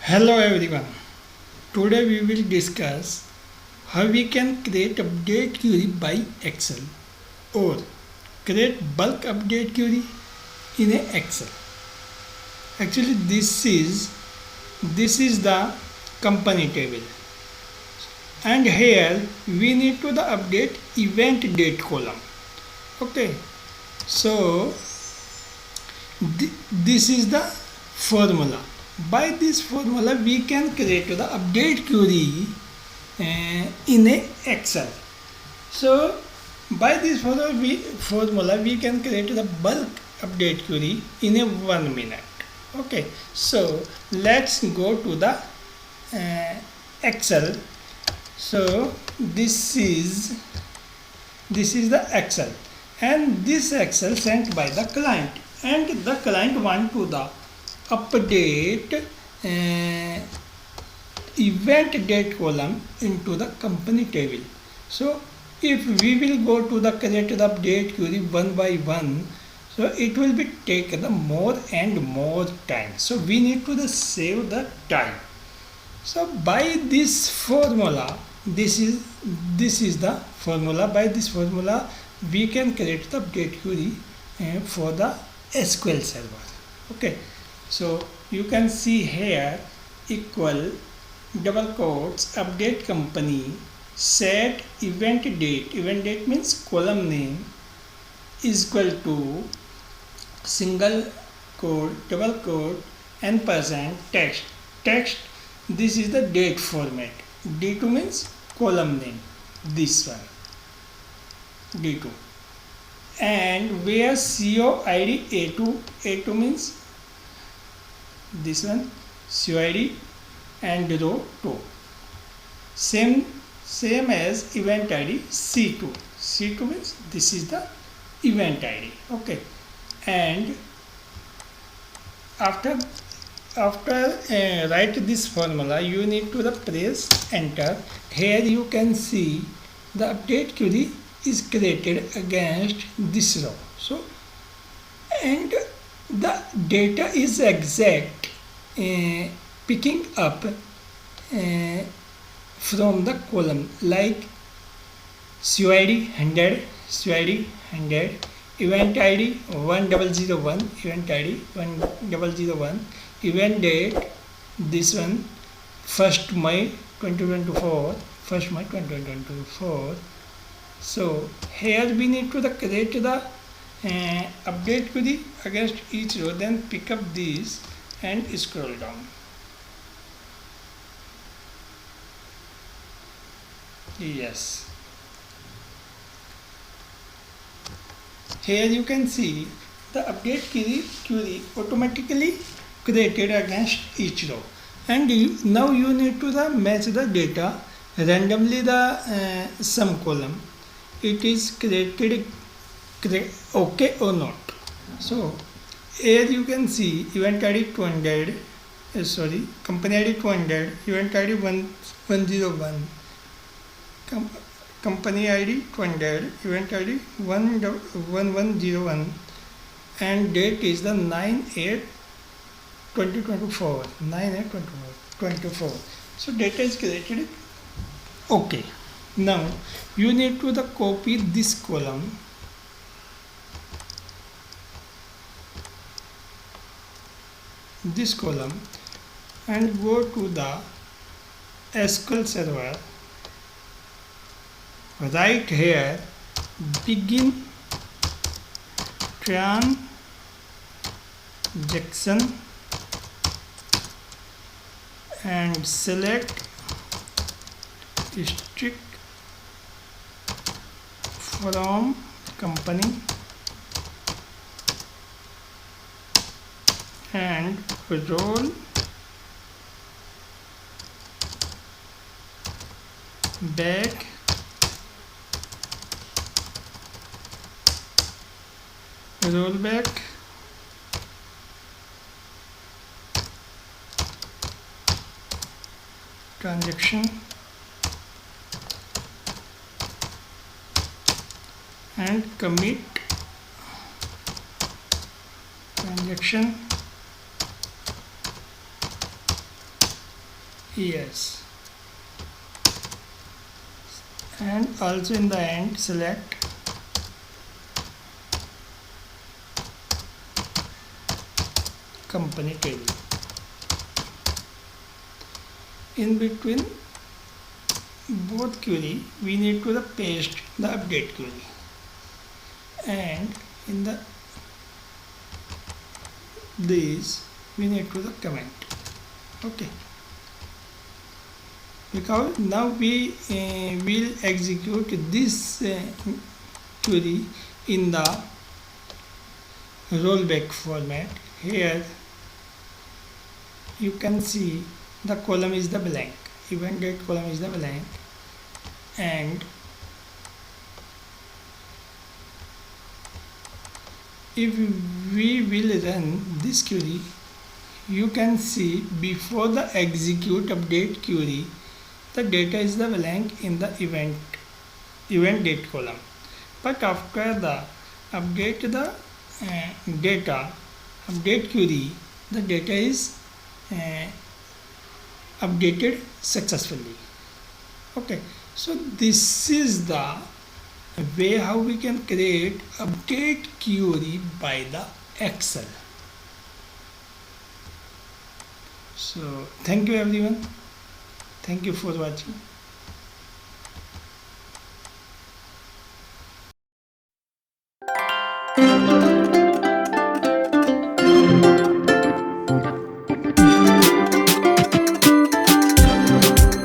Hello everyone. Today we will discuss how we can create update query by Excel or create bulk update query in a Excel. Actually this is the company table, and here we need to the update event date column. Okay, so this is the formula. By this formula we can create the update query in a Excel. So by this formula we can create the bulk update query in a 1 minute. Okay, so let's go to the Excel. So this is the Excel, and this Excel sent by the client, and the client want to the update event date column into the company table. So if we will go to the create the update query one by one, so it will be take the more and more time. So we need to save the time. So by this formula, this is the formula. By this formula we can create the update query for the SQL Server. Okay, so you can see here equal double quotes update company set event date means column name is equal to single quote double quote and text. This is the date format. D2 means column name, this one D2, and where COID A2 means this one COID and row 2, same as event ID C2 means this is the event ID. Okay, and after write this formula you need to press enter. Here you can see the update query is created against this row. So and the data is exact picking up from the column like COID 100, event ID 1001, event ID 1001, event date this one 1st May 2024. So here we need to create the update query against each row, then pick up this and scroll down. Yes, here you can see the update query automatically created against each row, and now you need to match the data randomly the sum column. It is created okay or not. So here you can see event ID 200, company ID 200, event ID 101, company ID 200, event ID 1101, and date is the 9/8/2024. So data is created. Okay, now you need to copy this column, and go to the SQL Server. Right here begin transaction and select strict from company and roll back transaction and commit transaction yes, and also in the end select company table. In between both query we need to paste the update query, and in the this we need to comment. Okay, because now we will execute this query in the rollback format. Here you can see the column is the blank, event date column is the blank, and if we will run this query, you can see before the execute update query the data is the blank in the event date column, but after the update the data update query, the data is updated successfully. Okay, so this is the way how we can create update query by the Excel. So thank you everyone, thank you for watching.